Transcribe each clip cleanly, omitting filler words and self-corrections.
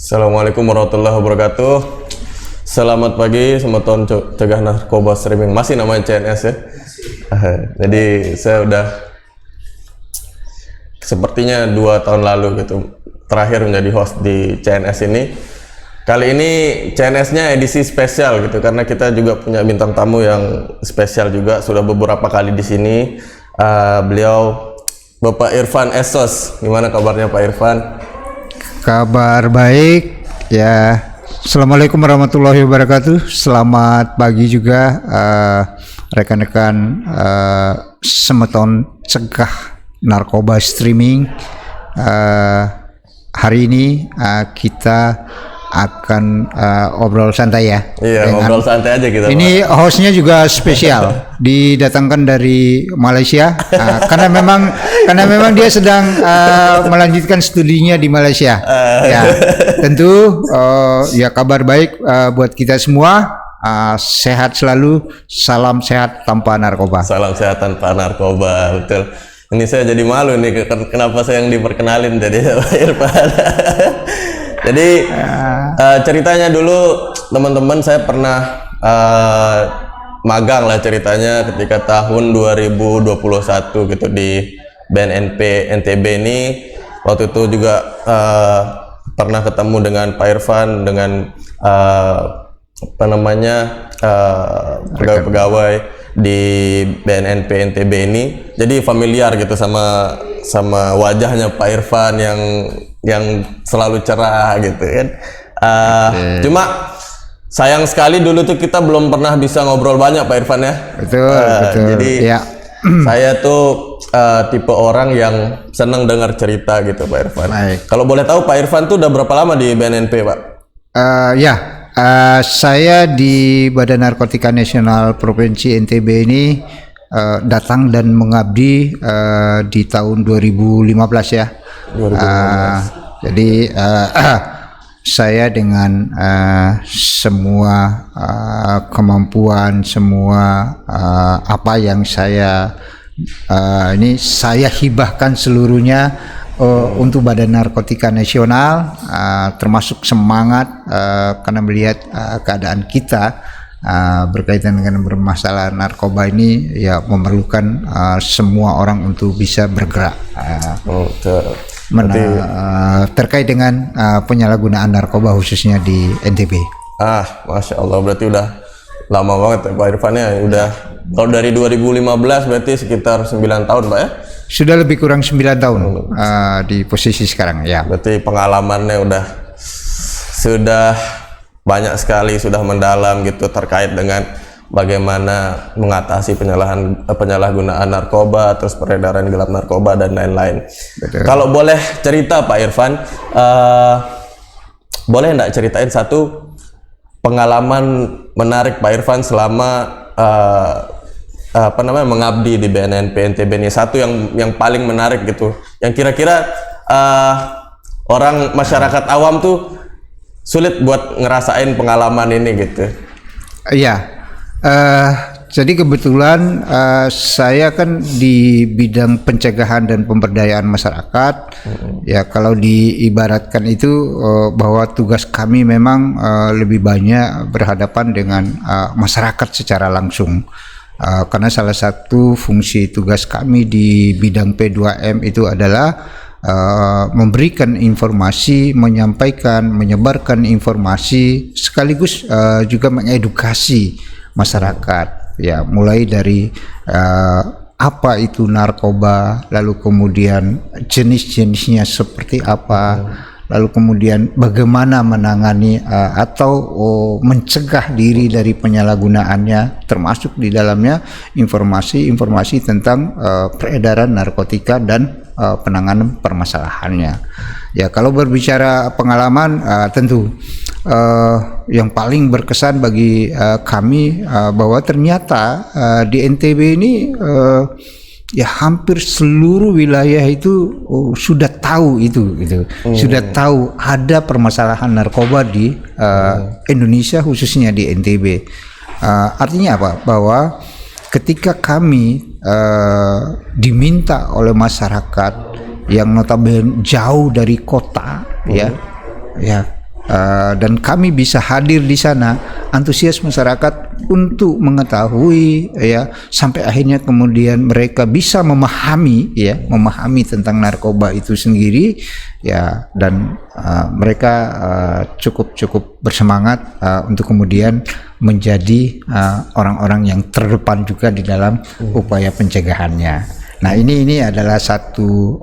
Assalamualaikum warahmatullahi wabarakatuh. Selamat pagi, Sematon Cegah Narkoba Streaming. Masih namanya CNS ya? Jadi saya udah sepertinya 2 tahun lalu gitu terakhir menjadi host di CNS ini. Kali ini CNS-nya edisi spesial gitu karena kita juga punya bintang tamu yang spesial juga, sudah beberapa kali di sini. Beliau Bapak Irfan Esos. Gimana kabarnya Pak Irfan? Kabar baik ya. Assalamualaikum warahmatullahi wabarakatuh. Selamat pagi juga rekan-rekan Sematon Cegah Narkoba Streaming. Hari ini kita akan obrol santai ya. Iya, ngobrol santai aja kita. Ini Pak. Hostnya juga spesial, didatangkan dari Malaysia karena memang dia sedang melanjutkan studinya di Malaysia. Ya, tentu ya kabar baik buat kita semua. Sehat selalu, salam sehat tanpa narkoba. Salam sehat tanpa narkoba, betul. Ini saya jadi malu nih, kenapa saya yang diperkenalin jadi Pak Irfan. Jadi ceritanya dulu teman-teman, saya pernah magang lah ceritanya ketika tahun 2021 gitu di BNNP NTB ini. Waktu itu juga pernah ketemu dengan Pak Irfan, dengan pegawai-pegawai di BNNP NTB ini. Jadi familiar gitu sama wajahnya Pak Irfan yang selalu cerah gitu kan. Cuma sayang sekali dulu tuh kita belum pernah bisa ngobrol banyak Pak Irfan ya. Betul. Jadi ya. Saya tuh tipe orang yang senang dengar cerita gitu Pak Irfan. Kalau boleh tahu Pak Irfan tuh udah berapa lama di BNNP Pak? Saya di Badan Narkotika Nasional Provinsi NTB ini datang dan mengabdi di tahun 2015 ya. 2015. Jadi saya dengan semua kemampuan, semua apa yang saya hibahkan seluruhnya untuk Badan Narkotika Nasional, termasuk semangat karena melihat keadaan kita berkaitan dengan bermasalah narkoba ini ya memerlukan semua orang untuk bisa bergerak terkait dengan penyalahgunaan narkoba khususnya di NTB. Masya Allah, berarti udah lama banget ya Pak Irfan ya. Udah kalau dari 2015 berarti sekitar 9 tahun Pak ya? Sudah lebih kurang 9 tahun di posisi sekarang ya. Berarti pengalamannya sudah banyak sekali, sudah mendalam gitu terkait dengan bagaimana mengatasi penyalahgunaan narkoba, terus peredaran gelap narkoba dan lain-lain. Kalau boleh cerita Pak Irfan, boleh enggak ceritain satu pengalaman menarik Pak Irfan selama mengabdi di BNNP NTB ini, satu yang paling menarik gitu, yang kira-kira orang masyarakat awam tuh sulit buat ngerasain pengalaman ini gitu. Iya. Jadi kebetulan saya kan di bidang pencegahan dan pemberdayaan masyarakat. Ya, kalau diibaratkan itu bahwa tugas kami memang lebih banyak berhadapan dengan masyarakat secara langsung. Karena salah satu fungsi tugas kami di bidang P2M itu adalah memberikan informasi, menyampaikan, menyebarkan informasi, sekaligus juga mengedukasi masyarakat. Ya, mulai dari apa itu narkoba, lalu kemudian jenis-jenisnya seperti apa, lalu kemudian bagaimana menangani atau mencegah diri dari penyalahgunaannya, termasuk di dalamnya informasi-informasi tentang peredaran narkotika dan penanganan permasalahannya. Ya, kalau berbicara pengalaman, tentu yang paling berkesan bagi kami bahwa ternyata di NTB ini ya hampir seluruh wilayah itu sudah tahu itu gitu. Sudah tahu ada permasalahan narkoba di Indonesia, khususnya di NTB. Artinya apa? Bahwa ketika kami diminta oleh masyarakat yang notabene jauh dari kota, ya dan kami bisa hadir di sana, antusias masyarakat untuk mengetahui ya, sampai akhirnya kemudian mereka bisa memahami tentang narkoba itu sendiri ya, dan mereka cukup bersemangat untuk kemudian menjadi orang-orang yang terdepan juga di dalam upaya pencegahannya. Nah, ini adalah satu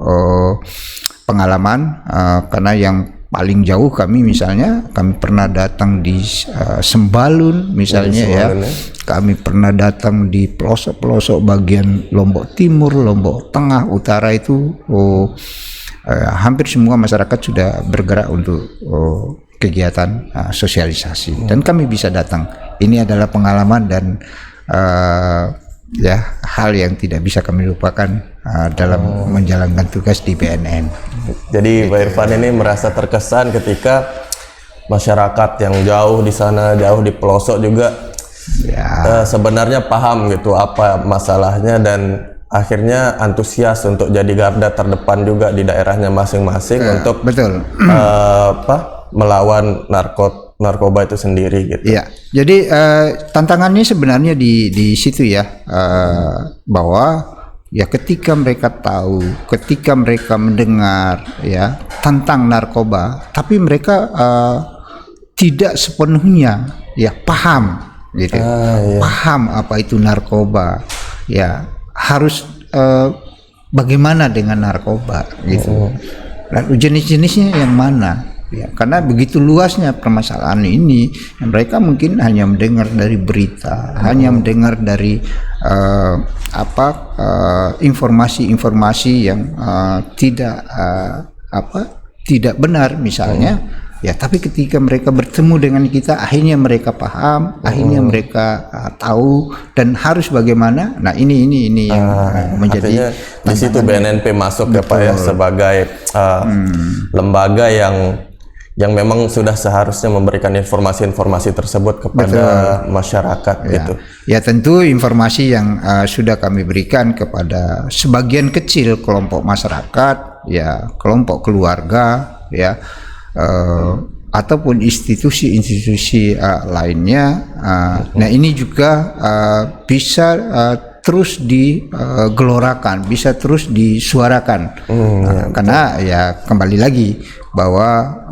pengalaman karena yang paling jauh kami pernah datang di Sembalun misalnya ya. Kami pernah datang di pelosok-pelosok bagian Lombok Timur, Lombok Tengah, Utara itu hampir semua masyarakat sudah bergerak untuk kegiatan sosialisasi dan kami bisa datang. Ini adalah pengalaman dan hal yang tidak bisa kami lupakan dalam menjalankan tugas di BNN. Jadi Pak Irfan ini merasa terkesan ketika masyarakat yang jauh di sana, jauh di pelosok juga sebenarnya paham gitu apa masalahnya dan akhirnya antusias untuk jadi garda terdepan juga di daerahnya masing-masing untuk melawan narkoba itu sendiri gitu. Iya. Jadi tantangannya sebenarnya di situ ya, bahwa ya ketika mereka tahu, ketika mereka mendengar ya tentang narkoba, tapi mereka tidak sepenuhnya ya paham gitu. Paham apa itu narkoba. Ya, harus bagaimana dengan narkoba gitu. Dan jenis-jenisnya yang mana? Ya, karena begitu luasnya permasalahan ini, mereka mungkin hanya mendengar dari berita, hanya mendengar dari informasi-informasi yang tidak benar misalnya. Ya, tapi ketika mereka bertemu dengan kita, akhirnya mereka paham, akhirnya mereka tahu dan harus bagaimana. Nah, ini yang menjadi di situ BNNP masuk ya Pak ya, sebagai lembaga yang memang sudah seharusnya memberikan informasi-informasi tersebut kepada masyarakat gitu. Ya, tentu informasi yang sudah kami berikan kepada sebagian kecil kelompok masyarakat, ya, kelompok keluarga, ya, ataupun institusi-institusi lainnya. Nah, ini juga bisa terus digelorakan, bisa terus disuarakan, karena ya kembali lagi bahwa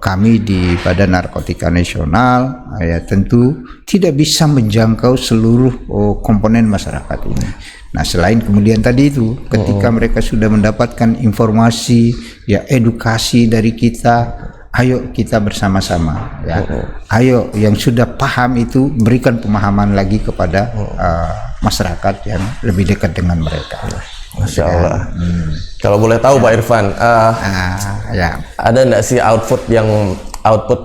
kami di Badan Narkotika Nasional ya tentu tidak bisa menjangkau seluruh komponen masyarakat ini. Nah, selain kemudian tadi itu ketika mereka sudah mendapatkan informasi ya edukasi dari kita, ayo kita bersama-sama ya. Ayo yang sudah paham itu berikan pemahaman lagi kepada masyarakat yang lebih dekat dengan mereka. Masya Allah. Kalau boleh tahu Pak Irfan, ada nggak sih output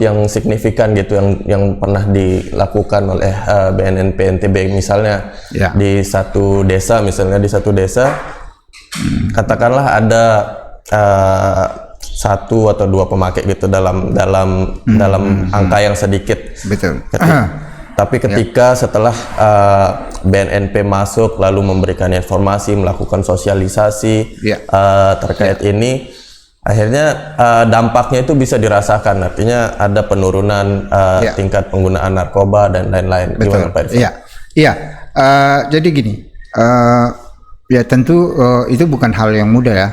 yang signifikan gitu yang pernah dilakukan oleh BNNP NTB misalnya di satu desa, katakanlah ada satu atau dua pemakai gitu dalam angka yang sedikit. Betul. Tapi ketika setelah BNNP masuk lalu memberikan informasi, melakukan sosialisasi terkait ini, akhirnya dampaknya itu bisa dirasakan. Artinya ada penurunan tingkat penggunaan narkoba dan lain-lain. Gimana Pak Irfan? Iya. Jadi gini, ya tentu itu bukan hal yang mudah ya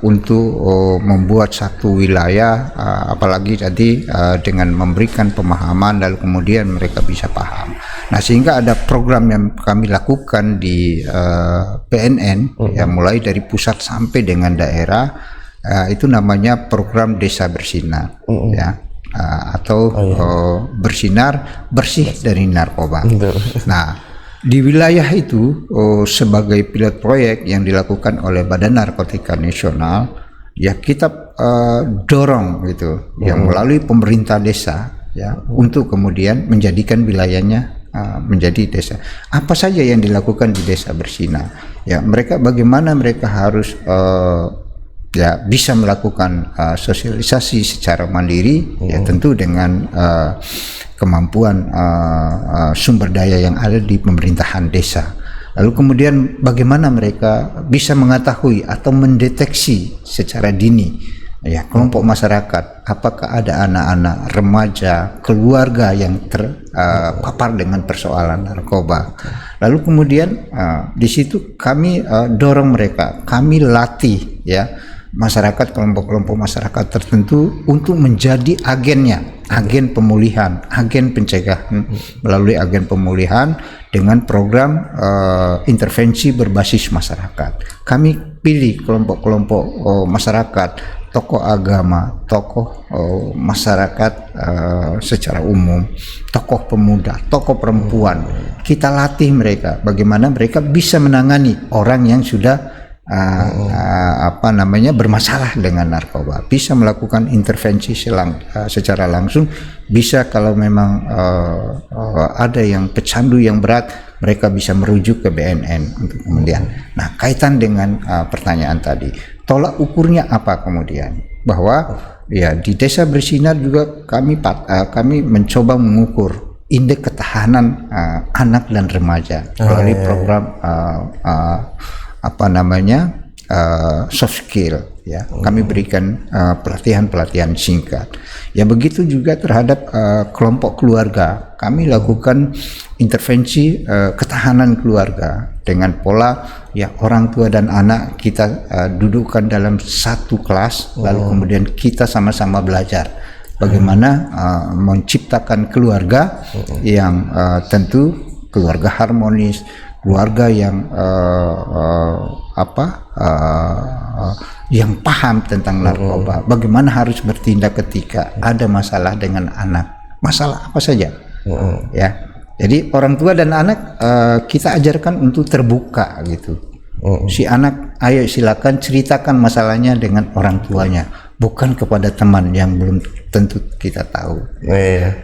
untuk membuat satu wilayah, apalagi tadi dengan memberikan pemahaman lalu kemudian mereka bisa paham. Nah, sehingga ada program yang kami lakukan di BNN ya, mulai dari pusat sampai dengan daerah, itu namanya program Desa Bersinar ya, atau bersinar bersih dari narkoba. Nah, di wilayah itu sebagai pilot proyek yang dilakukan oleh Badan Narkotika Nasional, ya kita dorong gitu, yang melalui pemerintah desa ya, untuk kemudian menjadikan wilayahnya menjadi desa. Apa saja yang dilakukan di Desa Bersinar? Ya, bagaimana mereka harus ya bisa melakukan sosialisasi secara mandiri, ya tentu dengan kemampuan sumber daya yang ada di pemerintahan desa. Lalu kemudian bagaimana mereka bisa mengetahui atau mendeteksi secara dini ya kelompok masyarakat, apakah ada anak-anak, remaja, keluarga yang terpapar dengan persoalan narkoba. Lalu kemudian di situ kami dorong mereka, kami latih ya masyarakat, kelompok-kelompok masyarakat tertentu untuk menjadi agennya, agen pemulihan, agen pencegahan melalui agen pemulihan dengan program intervensi berbasis masyarakat. Kami pilih kelompok-kelompok masyarakat, tokoh agama, tokoh masyarakat secara umum, tokoh pemuda, tokoh perempuan. Kita latih mereka bagaimana mereka bisa menangani orang yang sudah bermasalah dengan narkoba, bisa melakukan intervensi secara langsung, bisa kalau memang ada yang pecandu yang berat, mereka bisa merujuk ke BNN untuk kemudian. Nah, kaitan dengan pertanyaan tadi, tolak ukurnya apa kemudian? Bahwa ya di Desa Bersinar juga kami mencoba mengukur indeks ketahanan anak dan remaja melalui program soft skill ya. Kami berikan pelatihan singkat. Ya begitu juga terhadap kelompok keluarga. Kami lakukan intervensi ketahanan keluarga dengan pola ya orang tua dan anak kita dudukkan dalam satu kelas, lalu kemudian kita sama-sama belajar bagaimana menciptakan keluarga yang tentu keluarga harmonis, keluarga yang yang paham tentang narkoba, bagaimana harus bertindak ketika ada masalah dengan anak, masalah apa saja, ya. Jadi orang tua dan anak kita ajarkan untuk terbuka gitu. Si anak, ayo silakan ceritakan masalahnya dengan orang tuanya, bukan kepada teman yang belum tentu kita tahu.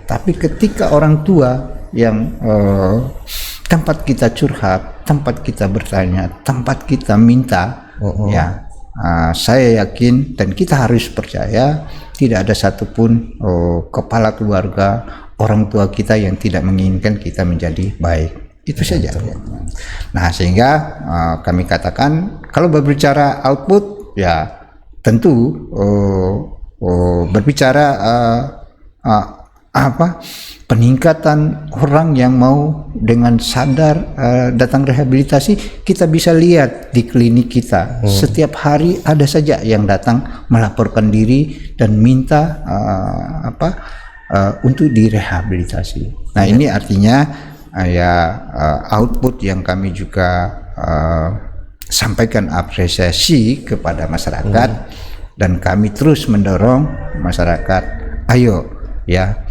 Tapi ketika orang tua yang tempat kita curhat, tempat kita bertanya, tempat kita minta, ya saya yakin dan kita harus percaya tidak ada satupun kepala keluarga, orang tua kita yang tidak menginginkan kita menjadi baik. Itu saja. Nah, sehingga kami katakan kalau berbicara output, ya tentu berbicara peningkatan orang yang mau dengan sadar datang rehabilitasi, kita bisa lihat di klinik kita setiap hari ada saja yang datang melaporkan diri dan minta untuk direhabilitasi. Nah, ini artinya output yang kami juga sampaikan apresiasi kepada masyarakat, dan kami terus mendorong masyarakat, ayo ya,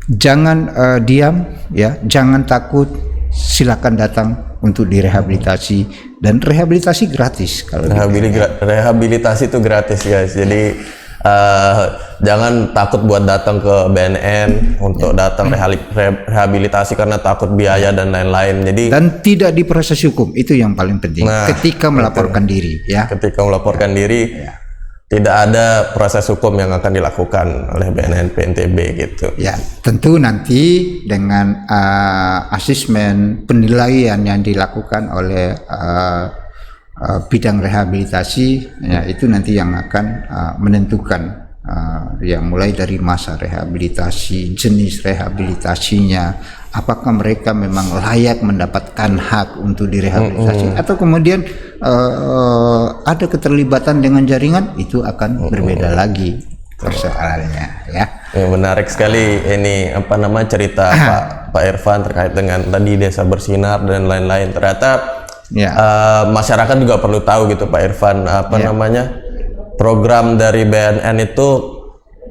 jangan diam ya, jangan takut, silakan datang untuk direhabilitasi, dan rehabilitasi gratis. Kalau rehabilitasi itu gratis guys, jadi jangan takut buat datang ke BNN untuk datang rehabilitasi karena takut biaya dan lain-lain. Jadi dan tidak diproses hukum, itu yang paling penting. Ketika melaporkan diri ya. Ketika melaporkan diri tidak ada proses hukum yang akan dilakukan oleh BNN PNTB gitu. Ya, tentu nanti dengan asesmen penilaian yang dilakukan oleh bidang rehabilitasi, ya itu nanti yang akan menentukan yang mulai dari masa rehabilitasi, jenis rehabilitasinya, apakah mereka memang layak mendapatkan hak untuk direhabilitasi atau kemudian ada keterlibatan dengan jaringan, itu akan berbeda lagi persoalannya ya. Menarik sekali ini cerita Pak Irfan terkait dengan tadi Desa Bersinar dan lain-lain. Ternyata masyarakat juga perlu tahu gitu Pak Irfan, program dari BNN itu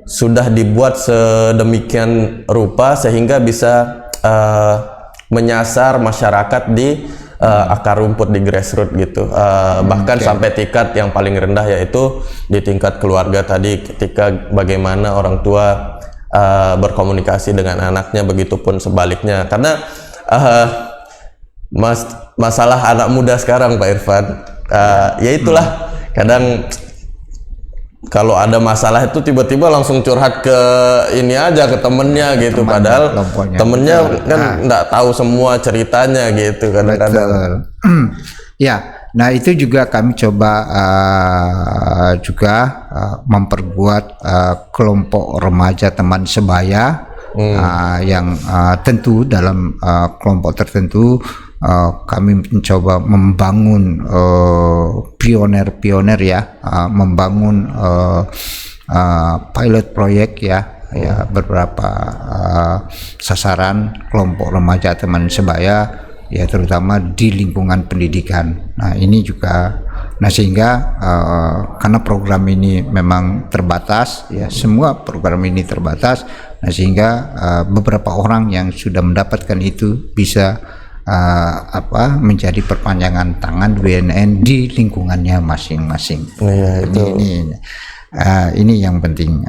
sudah dibuat sedemikian rupa sehingga bisa menyasar masyarakat di akar rumput, di grassroots gitu, bahkan sampai tingkat yang paling rendah, yaitu di tingkat keluarga tadi, ketika bagaimana orang tua berkomunikasi dengan anaknya, begitupun sebaliknya. Karena masalah anak muda sekarang Pak Irfan, ya itulah, kadang kalau ada masalah itu tiba-tiba langsung curhat ke ini aja, ke temennya gitu, padahal temennya kan nggak tahu semua ceritanya gitu kadang-kadang. Ya, Nah itu juga kami coba juga memperbuat kelompok remaja teman sebaya yang tentu dalam kelompok tertentu kami mencoba membangun pioner-pioner ya, membangun pilot proyek ya beberapa sasaran kelompok remaja teman sebaya ya, terutama di lingkungan pendidikan. Nah ini juga, nah sehingga karena program ini memang terbatas ya, semua program ini terbatas, nah sehingga beberapa orang yang sudah mendapatkan itu bisa menjadi perpanjangan tangan BNN di lingkungannya masing-masing. Iya, itu. Ini yang penting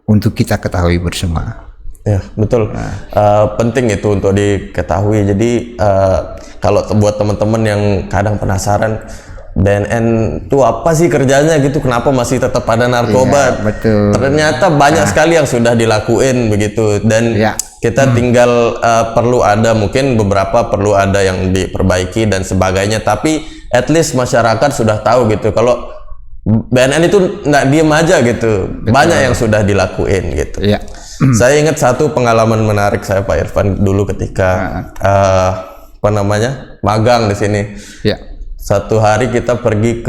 untuk kita ketahui bersama. Ya betul, penting itu untuk diketahui. Jadi kalau buat teman-teman yang kadang penasaran BNN itu apa sih kerjanya gitu, kenapa masih tetap ada narkoba? Ya, betul. Ternyata banyak sekali yang sudah dilakuin begitu, dan kita tinggal perlu ada, mungkin beberapa perlu ada yang diperbaiki dan sebagainya. Tapi at least masyarakat sudah tahu gitu kalau BNN itu nggak diem aja gitu. Betul. Banyak yang sudah dilakuin gitu. Ya. Saya ingat satu pengalaman menarik saya Pak Irfan dulu ketika magang di sini. Ya. Satu hari kita pergi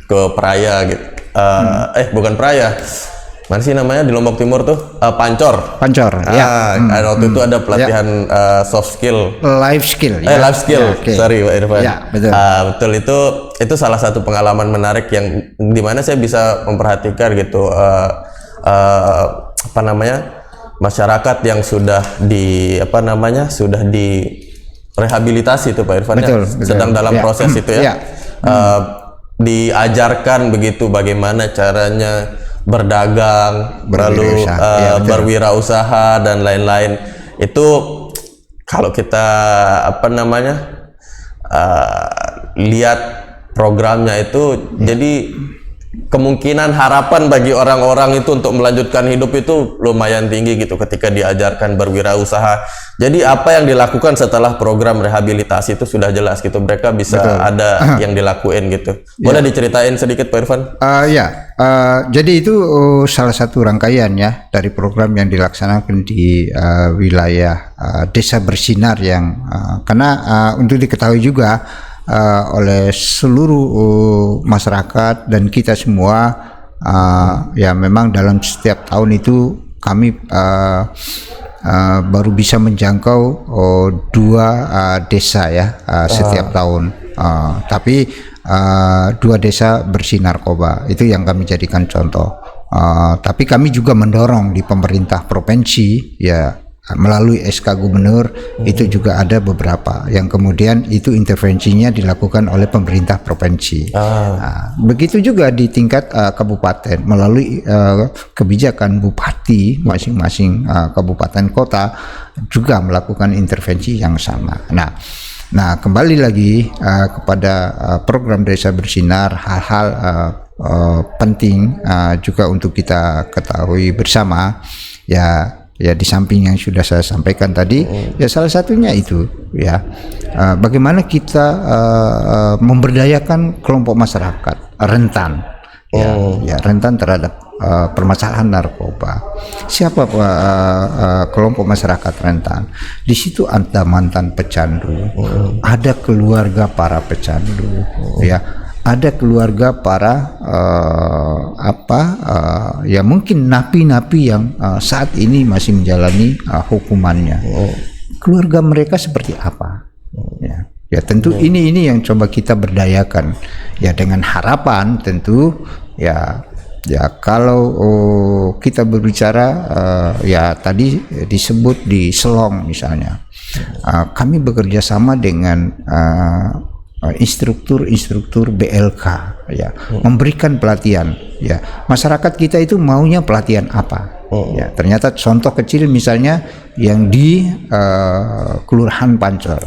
ke Praia gitu. Bukan Praia. Mana sih namanya di Lombok Timur tuh? Pancor. Ya. Waktu itu ada pelatihan soft skill. Life skill. Life skill. Ya, okay. Sorry Pak Irfan. Ya, betul. Betul, itu salah satu pengalaman menarik yang dimana saya bisa memperhatikan gitu. Masyarakat yang sudah sudah direhabilitasi itu Pak Irfan, betul. Sedang dalam proses itu ya. Diajarkan begitu bagaimana caranya berdagang, lalu berwirausaha dan lain-lain. Itu kalau kita lihat programnya itu, jadi kemungkinan harapan bagi orang-orang itu untuk melanjutkan hidup itu lumayan tinggi gitu ketika diajarkan berwirausaha. Jadi apa yang dilakukan setelah program rehabilitasi itu sudah jelas gitu, mereka bisa ada yang dilakuin gitu. Boleh diceritain sedikit Pak Irfan? Jadi itu salah satu rangkaian ya dari program yang dilaksanakan di wilayah Desa Bersinar yang karena untuk diketahui juga oleh seluruh masyarakat dan kita semua, ya memang dalam setiap tahun itu kami baru bisa menjangkau 2 desa ya setiap tahun, tapi 2 desa bersih narkoba itu yang kami jadikan contoh. Tapi kami juga mendorong di pemerintah provinsi ya, melalui SK Gubernur itu juga ada beberapa yang kemudian itu intervensinya dilakukan oleh pemerintah provinsi. Begitu juga di tingkat kabupaten melalui kebijakan bupati masing-masing kabupaten kota juga melakukan intervensi yang sama. Nah kembali lagi kepada program Desa Bersinar, hal-hal penting juga untuk kita ketahui bersama ya di samping yang sudah saya sampaikan tadi, ya salah satunya itu ya bagaimana kita memberdayakan kelompok masyarakat rentan ya rentan terhadap permasalahan narkoba. Siapa kelompok masyarakat rentan? Di situ ada mantan pecandu, ada keluarga para pecandu, ya. Ada keluarga para ya mungkin napi-napi yang saat ini masih menjalani hukumannya. Keluarga mereka seperti apa? Ya tentu ini yang coba kita berdayakan ya, dengan harapan tentu ya kalau kita berbicara ya tadi disebut di Selong misalnya, kami bekerja sama dengan instruktur BLK ya, memberikan pelatihan ya. Masyarakat kita itu maunya pelatihan apa? Ya, ternyata contoh kecil misalnya yang di Kelurahan Pancor.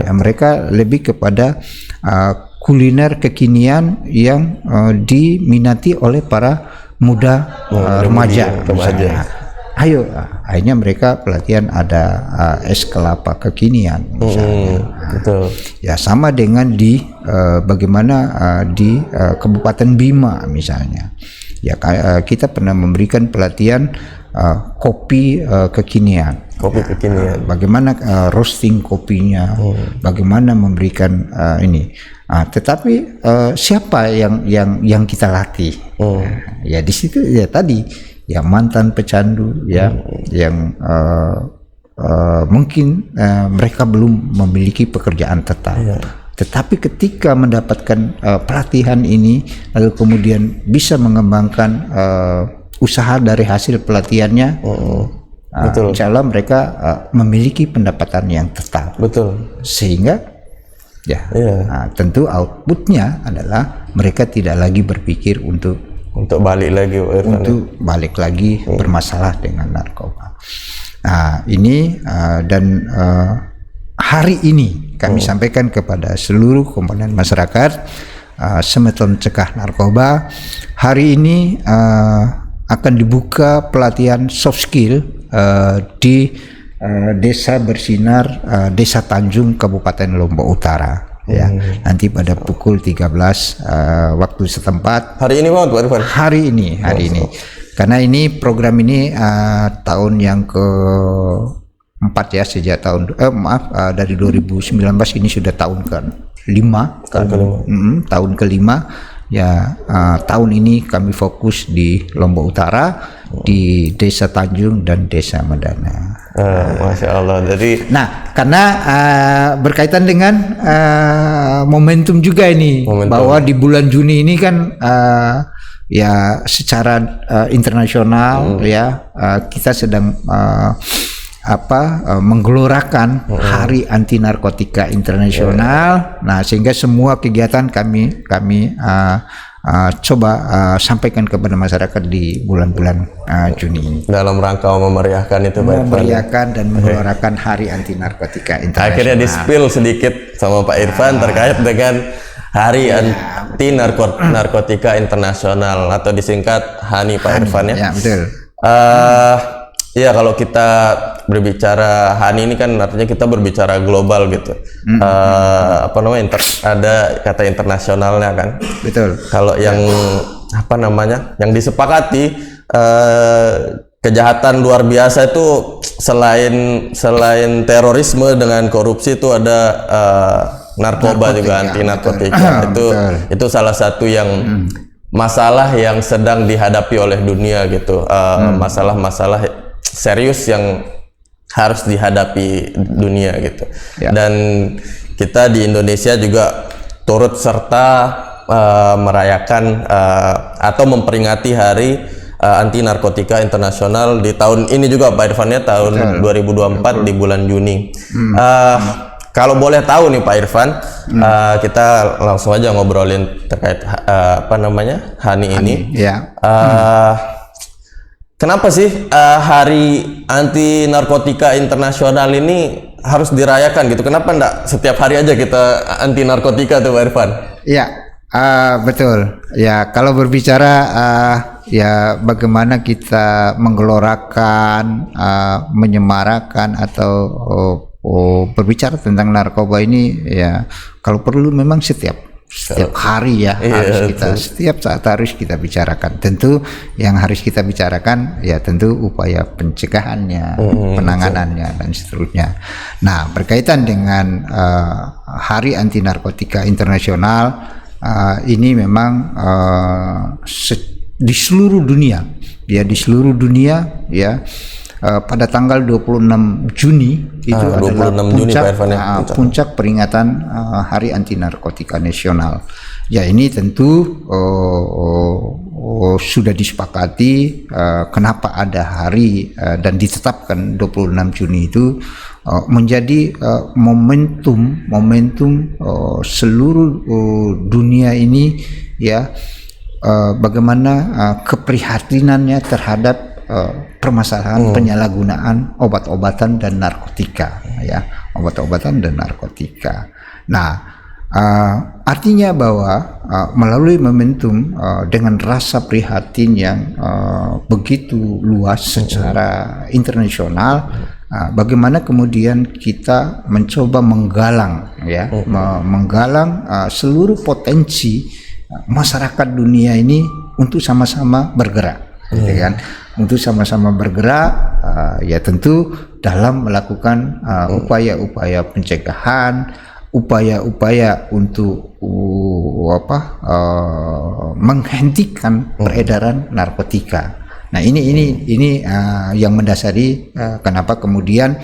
Ya, mereka lebih kepada kuliner kekinian yang diminati oleh para muda remaja. Akhirnya mereka pelatihan ada es kelapa kekinian misalnya. Betul. Ya sama dengan di bagaimana di Kabupaten Bima misalnya. Ya kita pernah memberikan pelatihan kopi kekinian. Kopi kekinian. Bagaimana roasting kopinya, bagaimana memberikan ini. Tetapi siapa yang kita latih? Ya di situ ya tadi ya mantan pecandu ya yang mungkin mereka belum memiliki pekerjaan tetap. Tetapi ketika mendapatkan pelatihan ini, lalu kemudian bisa mengembangkan usaha dari hasil pelatihannya, betul. insya Allah mereka memiliki pendapatan yang tetap. Betul. Sehingga ya, tentu outputnya adalah mereka tidak lagi berpikir untuk balik lagi, balik lagi bermasalah dengan narkoba. Nah ini dan hari ini kami sampaikan kepada seluruh komponen masyarakat Semeton Cegah Narkoba. Hari ini akan dibuka pelatihan soft skill di Desa Bersinar, Desa Tanjung, Kabupaten Lombok Utara. Ya, nanti pada pukul 13 waktu setempat. Hari ini Pak Irfan? Hari ini. Karena ini program ini tahun yang ke-4 ya, sejak tahun dari 2019 ini sudah tahun ke-5. Tahun ke-5 ya. Tahun ini kami fokus di Lombok Utara, di Desa Tanjung dan Desa Medana. Masya Allah. Jadi, karena berkaitan dengan momentum juga ini, bahwa di bulan Juni ini kan ya secara internasional ya kita sedang menggelorakan Hari Anti Narkotika Internasional. Nah, sehingga semua kegiatan kami coba sampaikan kepada masyarakat di bulan-bulan Juni ini. Dalam rangka memeriahkan itu, memeriahkan dan menggelorakan Hari Anti Narkotika Internasional. Akhirnya di-spill sedikit sama Pak Irfan terkait dengan Hari Anti Narkotika Internasional atau disingkat HANI, Pak Irfan ya. Ya, betul. Ya, kalau kita berbicara HANI ini kan artinya kita berbicara global gitu. Ada kata internasionalnya kan. Betul. Kalau yang yang disepakati kejahatan luar biasa itu selain terorisme dengan korupsi itu ada narkoba juga, anti narkotika. Itu salah satu yang masalah yang sedang dihadapi oleh dunia gitu. Masalah-masalah serius yang harus dihadapi dunia gitu. Dan kita di Indonesia juga turut serta merayakan atau memperingati Hari Anti Narkotika Internasional di tahun ini juga, Pak Irfan ya, tahun 2024 di bulan Juni. Kalau boleh tahu nih Pak Irfan, kita langsung aja ngobrolin terkait HANI ini. Kenapa sih Hari Anti Narkotika Internasional ini harus dirayakan gitu? Kenapa enggak setiap hari aja kita anti narkotika tuh Pak Irfan? Iya, betul. Ya, kalau berbicara ya bagaimana kita menggelorakan, menyemarakan atau berbicara tentang narkoba ini, ya kalau perlu memang setiap hari ya, harus kita setiap saat harus kita bicarakan. Tentu yang harus kita bicarakan ya tentu upaya pencegahannya, penanganannya dan seterusnya. Nah, berkaitan dengan Hari Anti Narkotika Internasional ini memang di seluruh dunia ya, pada tanggal 26 Juni itu adalah puncak peringatan Hari Anti Narkotika Nasional. Ya, ini tentu sudah disepakati kenapa ada hari dan ditetapkan 26 Juni itu menjadi momentum seluruh dunia ini ya, bagaimana keprihatinannya terhadap permasalahan penyalahgunaan obat-obatan dan narkotika ya, obat-obatan dan narkotika. Nah, artinya bahwa melalui momentum dengan rasa prihatin yang begitu luas secara internasional, bagaimana kemudian kita mencoba menggalang menggalang seluruh potensi masyarakat dunia ini untuk sama-sama bergerak, gitu kan? Untuk sama-sama bergerak, ya tentu dalam melakukan upaya-upaya pencegahan, upaya-upaya untuk menghentikan peredaran narkotika. Nah ini yang mendasari kenapa kemudian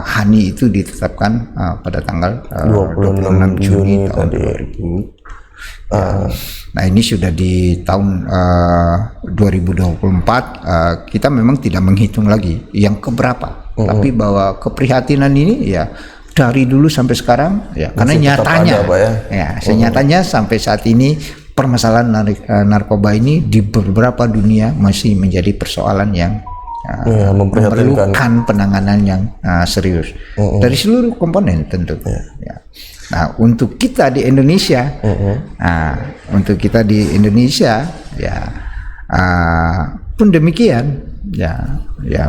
HANI itu ditetapkan pada tanggal 26 Juni tahun 2000. Nah ini sudah di tahun 2024, kita memang tidak menghitung lagi yang keberapa, tapi bahwa keprihatinan ini ya dari dulu sampai sekarang ya, karena nyatanya senyatanya sampai saat ini permasalahan narkoba ini di beberapa dunia masih menjadi persoalan yang memerlukan penanganan yang serius dari seluruh komponen tentu. Ya. Nah untuk kita di Indonesia, pun demikian ya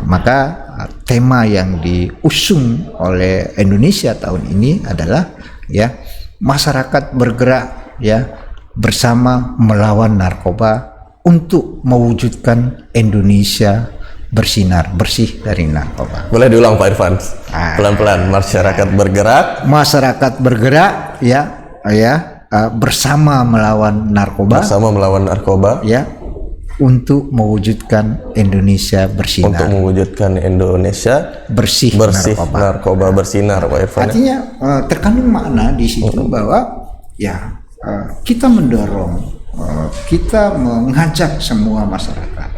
maka tema yang diusung oleh Indonesia tahun ini adalah ya masyarakat bergerak ya bersama melawan narkoba untuk mewujudkan Indonesia bersinar bersih dari narkoba. Boleh diulang Pak Irfan? Pelan-pelan. Masyarakat bergerak bersama melawan narkoba. Bersama melawan narkoba. Ya, untuk mewujudkan Indonesia bersinar. Untuk mewujudkan Indonesia bersih narkoba bersinar, Pak Irfan. Artinya terkandung makna di situ bahwa ya kita mendorong, kita mengajak semua masyarakat,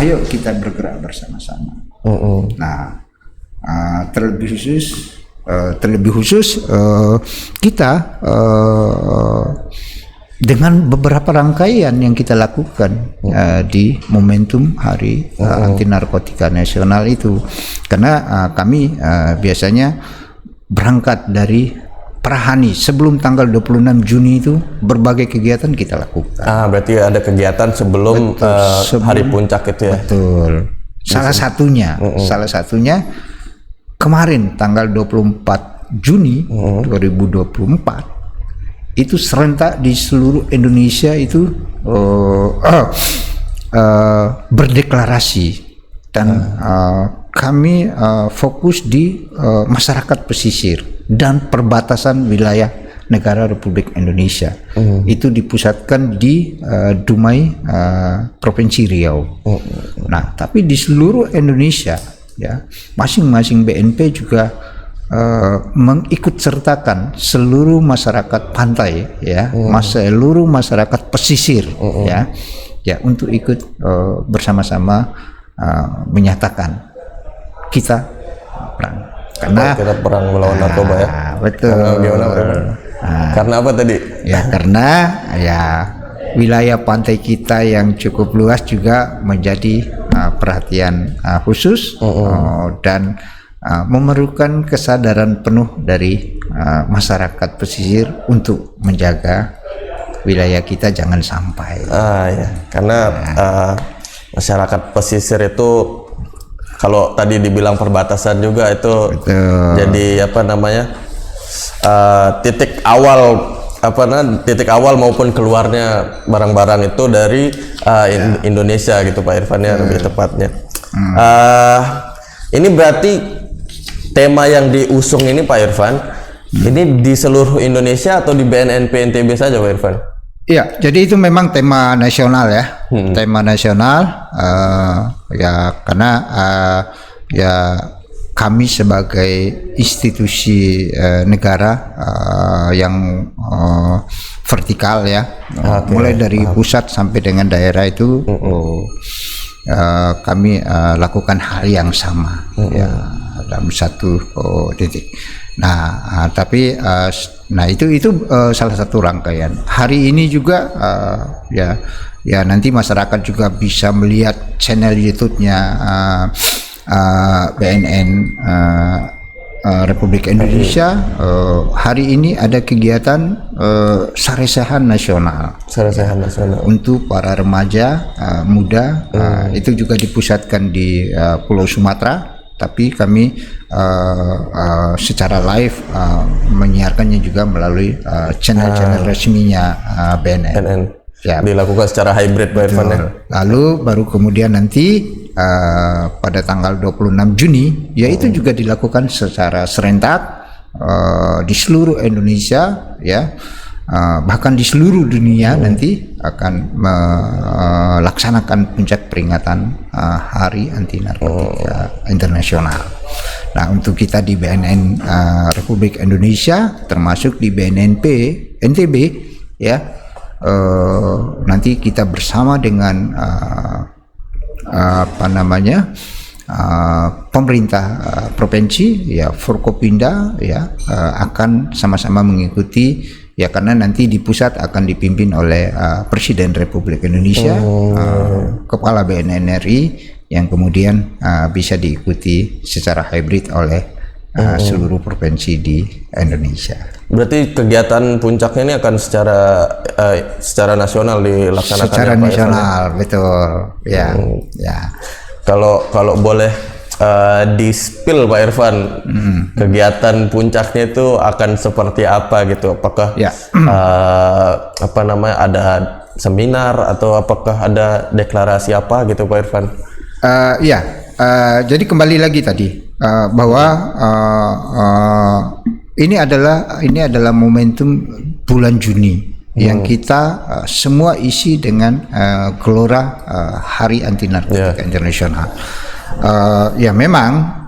ayo kita bergerak bersama-sama. Nah, terlebih khusus kita dengan beberapa rangkaian yang kita lakukan di momentum Hari Anti Narkotika Nasional itu, karena kami biasanya berangkat dari Prahani sebelum tanggal 26 Juni itu berbagai kegiatan kita lakukan. Berarti ada kegiatan sebelum hari puncak itu ya? Betul. Salah satunya kemarin tanggal 24 Juni 2024 itu serentak di seluruh Indonesia itu berdeklarasi dan kami fokus di masyarakat pesisir dan perbatasan wilayah negara Republik Indonesia. Itu dipusatkan di Dumai, Provinsi Riau. Nah, tapi di seluruh Indonesia ya, masing-masing BNP juga mengikut sertakan seluruh masyarakat pantai ya, seluruh masyarakat pesisir ya untuk ikut bersama-sama menyatakan kita perang. Karena kita perang melawan narkoba ya. Betul. Karena apa tadi? Ya karena ya wilayah pantai kita yang cukup luas juga menjadi perhatian khusus dan memerlukan kesadaran penuh dari masyarakat pesisir untuk menjaga wilayah kita jangan sampai. Ya. Karena masyarakat pesisir itu kalau tadi dibilang perbatasan juga itu betul. Jadi titik awal maupun keluarnya barang-barang itu dari Indonesia gitu Pak Irfan ya, lebih tepatnya. Ini berarti tema yang diusung ini Pak Irfan, ini di seluruh Indonesia atau di BNNP NTB saja Pak Irfan? Iya, jadi itu memang tema nasional ya, tema nasional ya karena ya kami sebagai institusi negara yang vertikal ya, mulai dari pusat sampai dengan daerah itu kami lakukan hal yang sama ya dalam satu titik. Nah, tapi itu salah satu rangkaian. Hari ini juga ya nanti masyarakat juga bisa melihat channel YouTube-nya BNN Republik Indonesia. Hari ini ada kegiatan saresehan nasional. Saresehan nasional untuk para remaja muda. Itu juga dipusatkan di Pulau Sumatera, tapi kami secara live menyiarkannya juga melalui channel-channel resminya BNN. Ya. Dilakukan secara hybrid Pak Irfan ya. Lalu baru kemudian nanti pada tanggal 26 Juni yaitu juga dilakukan secara serentak di seluruh Indonesia ya, bahkan di seluruh dunia nanti akan melaksanakan puncak peringatan Hari Anti Narkotika Internasional. Nah, untuk kita di BNN Republik Indonesia termasuk di BNNP NTB ya, nanti kita bersama dengan pemerintah provinsi ya, Forkopimda ya, akan sama-sama mengikuti ya, karena nanti di pusat akan dipimpin oleh Presiden Republik Indonesia, Kepala BNN RI, yang kemudian bisa diikuti secara hybrid oleh seluruh provinsi di Indonesia. Berarti kegiatan puncaknya ini akan secara nasional dilaksanakan. Secara nasional, betul. Ya, ya. Kalau boleh di-spill Pak Irfan, kegiatan puncaknya itu akan seperti apa gitu? Apakah ada seminar atau apakah ada deklarasi apa gitu Pak Irfan? Jadi kembali lagi tadi bahwa ini adalah momentum bulan Juni yang kita semua isi dengan gelora Hari Anti Narkotika Internasional. Ya memang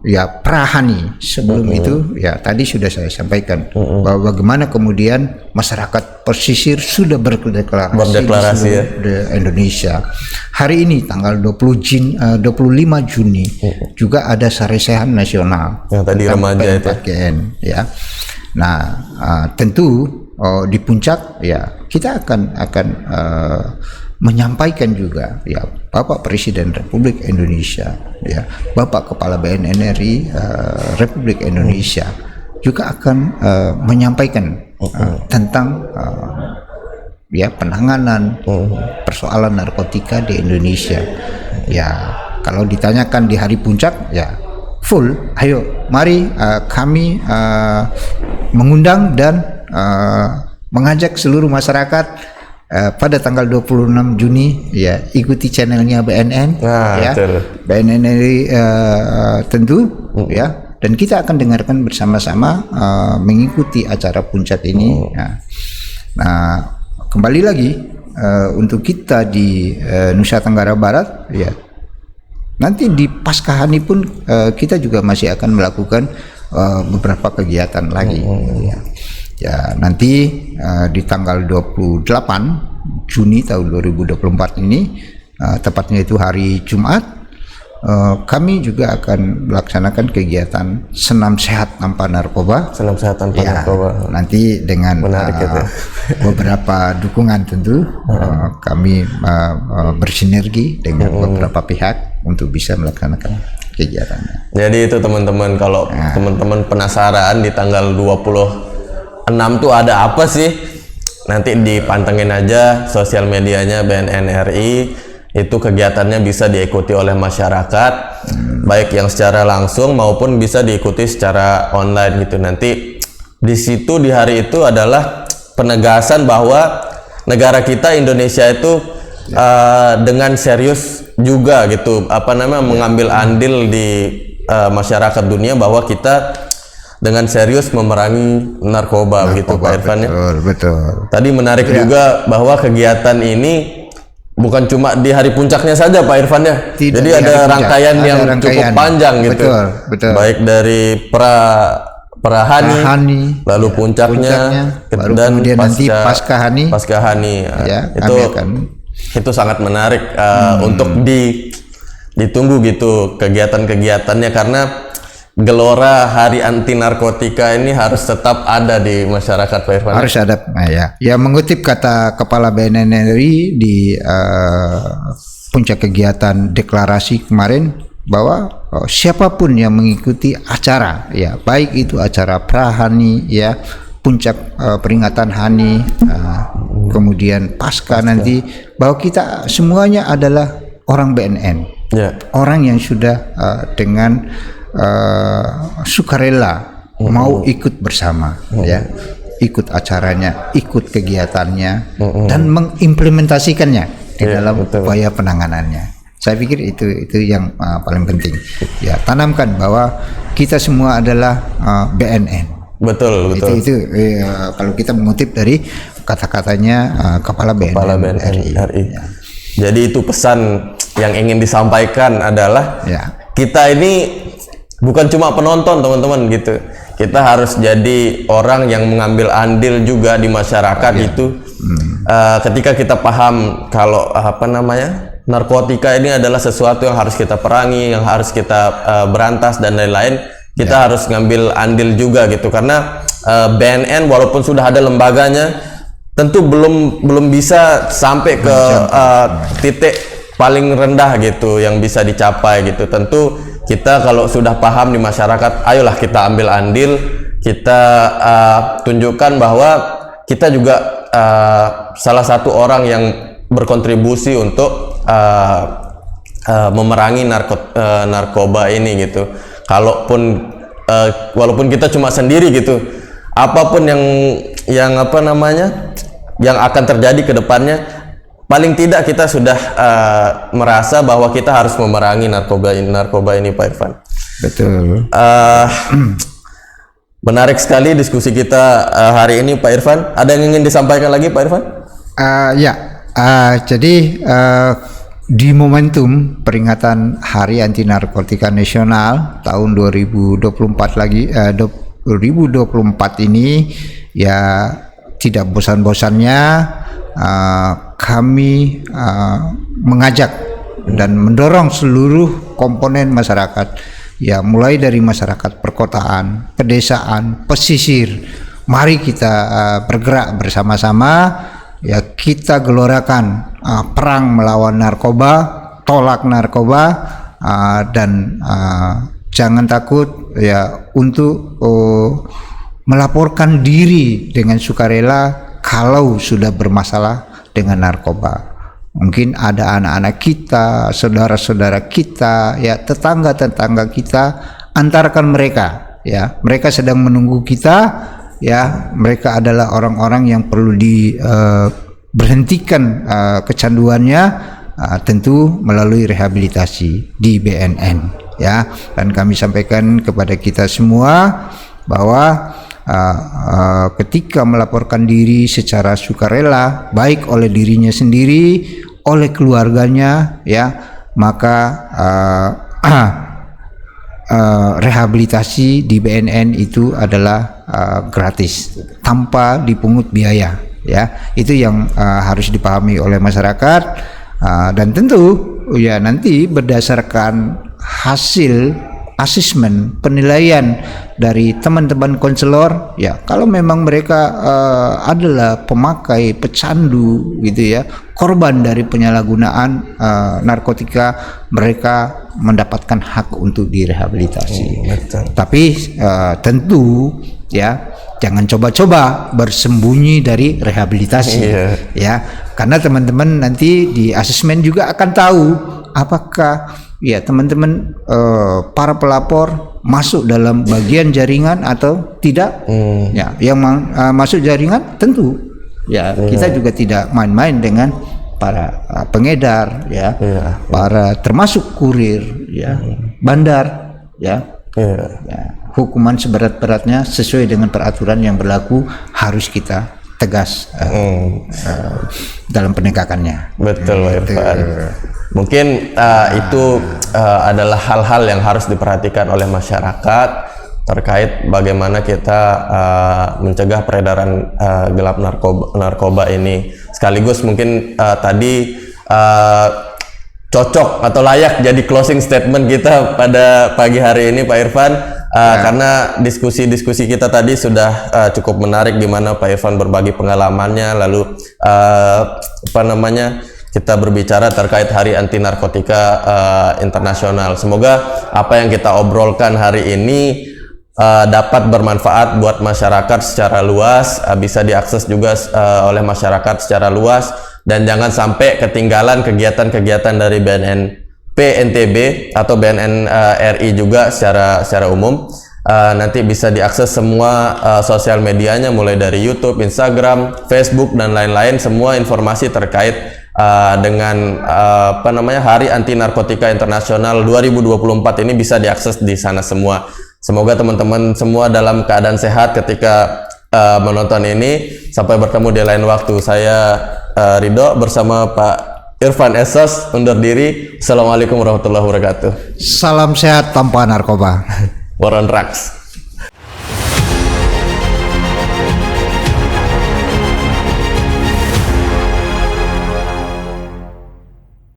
ya Prahani sebelum itu ya tadi sudah saya sampaikan bahwa bagaimana kemudian masyarakat pesisir sudah berdeklarasi di Indonesia. Hari ini tanggal 25 Juni juga ada Saresehan Nasional yang tadi remaja itu ya. Nah, tentu di puncak ya kita akan menyampaikan juga ya Bapak Presiden Republik Indonesia ya, Bapak Kepala BNN RI Republik Indonesia juga akan menyampaikan tentang ya penanganan persoalan narkotika di Indonesia. Ya kalau ditanyakan di hari puncak ya full, ayo mari kami mengundang dan mengajak seluruh masyarakat pada tanggal 26 Juni ya ikuti channelnya BNN ya, BNN tentu ya, dan kita akan dengarkan bersama-sama mengikuti acara puncak ini. Nah kembali lagi untuk kita di Nusa Tenggara Barat ya, nanti di Paskahani pun kita juga masih akan melakukan beberapa kegiatan lagi ya, nanti di tanggal 28 Juni tahun 2024 ini tepatnya itu hari Jumat, kami juga akan melaksanakan kegiatan senam sehat tanpa narkoba. Senam sehat tanpa narkoba. Nanti dengan beberapa dukungan tentu kami bersinergi dengan beberapa pihak untuk bisa melaksanakan kegiatannya. Jadi itu teman-teman, kalau teman-teman penasaran di tanggal 26 tuh ada apa sih? Nanti dipantengin aja sosial medianya BNN RI. Itu kegiatannya bisa diikuti oleh masyarakat, baik yang secara langsung maupun bisa diikuti secara online gitu. Nanti di situ di hari itu adalah penegasan bahwa negara kita Indonesia itu dengan serius juga gitu, mengambil andil di masyarakat dunia, bahwa kita dengan serius memerangi narkoba gitu Pak Irfan. Betul. Tadi menarik juga bahwa kegiatan ini bukan cuma di hari puncaknya saja Pak Irfan ya. Jadi ada rangkaian yang cukup panjang gitu. Betul. Baik dari Prahani, lalu puncaknya dan kemudian nanti Paskahani. Ya, itu sangat menarik untuk ditunggu gitu kegiatan-kegiatannya, karena gelora Hari Anti Narkotika ini harus tetap ada di masyarakat Pak Irfan. Harus ada. Ya mengutip kata Kepala BNN RI di puncak kegiatan deklarasi kemarin, bahwa siapapun yang mengikuti acara ya, baik itu acara Prahani ya, puncak peringatan Hani, kemudian Pasca nanti, bahwa kita semuanya adalah orang BNN, orang yang sudah dengan sukarela mau ikut bersama, ya, ikut acaranya, ikut kegiatannya, dan mengimplementasikannya di dalam upaya penanganannya. Saya pikir itu yang paling penting. Ya, tanamkan bahwa kita semua adalah BNN. Betul. Itu kalau kita mengutip dari kata-katanya Kepala BNN RI. Ya. Jadi itu pesan yang ingin disampaikan adalah kita ini bukan cuma penonton, teman-teman, gitu. Kita harus jadi orang yang mengambil andil juga di masyarakat itu. Ketika kita paham kalau narkotika ini adalah sesuatu yang harus kita perangi, yang harus kita berantas dan lain-lain, kita harus ngambil andil juga gitu. Karena BNN walaupun sudah ada lembaganya, tentu belum bisa sampai ke titik paling rendah gitu yang bisa dicapai gitu. Tentu kita kalau sudah paham di masyarakat, ayolah kita ambil andil, kita tunjukkan bahwa kita juga salah satu orang yang berkontribusi untuk memerangi narkoba ini gitu. Walaupun kita cuma sendiri gitu, apapun yang akan terjadi ke depannya, paling tidak kita sudah merasa bahwa kita harus memerangi narkoba ini, Pak Irfan. Betul. Menarik sekali diskusi kita hari ini, Pak Irfan. Ada yang ingin disampaikan lagi, Pak Irfan? Jadi di momentum peringatan Hari Anti Narkotika Nasional tahun 2024 ini, ya tidak bosan-bosannya kami mengajak dan mendorong seluruh komponen masyarakat, ya mulai dari masyarakat perkotaan, pedesaan, pesisir. Mari kita bergerak bersama-sama, ya kita gelorakan perang melawan narkoba, tolak narkoba, dan jangan takut ya untuk melaporkan diri dengan sukarela kalau sudah bermasalah dengan narkoba. Mungkin ada anak-anak kita, saudara-saudara kita, ya tetangga-tetangga kita, antarkan mereka, ya mereka sedang menunggu kita, ya mereka adalah orang-orang yang perlu diberhentikan kecanduannya, tentu melalui rehabilitasi di BNN, ya. Dan kami sampaikan kepada kita semua bahwa ketika melaporkan diri secara sukarela, baik oleh dirinya sendiri, oleh keluarganya, ya maka rehabilitasi di BNN itu adalah gratis tanpa dipungut biaya, ya. Itu yang harus dipahami oleh masyarakat, dan tentu ya nanti berdasarkan hasil asesmen penilaian dari teman-teman konselor, ya kalau memang mereka adalah pemakai pecandu gitu ya, korban dari penyalahgunaan narkotika, mereka mendapatkan hak untuk direhabilitasi. Tapi tentu ya jangan coba-coba bersembunyi dari rehabilitasi, ya karena teman-teman nanti di asesmen juga akan tahu apakah ya teman-teman para pelapor masuk dalam bagian jaringan atau tidak. Ya yang masuk jaringan tentu ya kita juga tidak main-main dengan para pengedar, ya para termasuk kurir, ya bandar, ya. Hukuman seberat-beratnya sesuai dengan peraturan yang berlaku harus kita tegas dalam penegakannya. Betul, Pak Irfan. Mungkin itu adalah hal-hal yang harus diperhatikan oleh masyarakat terkait bagaimana kita mencegah peredaran gelap narkoba ini. Sekaligus mungkin tadi cocok atau layak jadi closing statement kita pada pagi hari ini, Pak Irfan. Karena diskusi-diskusi kita tadi sudah cukup menarik, di mana Pak Irfan berbagi pengalamannya, lalu kita berbicara terkait Hari Anti Narkotika Internasional. Semoga apa yang kita obrolkan hari ini dapat bermanfaat buat masyarakat secara luas, bisa diakses juga oleh masyarakat secara luas, dan jangan sampai ketinggalan kegiatan-kegiatan dari BNNP NTB atau BNN RI juga secara umum. Nanti bisa diakses semua sosial medianya, mulai dari YouTube, Instagram, Facebook dan lain-lain. Semua informasi terkait dengan Hari Anti Narkotika Internasional 2024 ini bisa diakses di sana semua. Semoga teman-teman semua dalam keadaan sehat ketika menonton ini. Sampai bertemu di lain waktu. Saya Ridho bersama Pak Irfan Esos undur diri. Assalamualaikum warahmatullahi wabarakatuh. Salam sehat tanpa narkoba. War on drugs.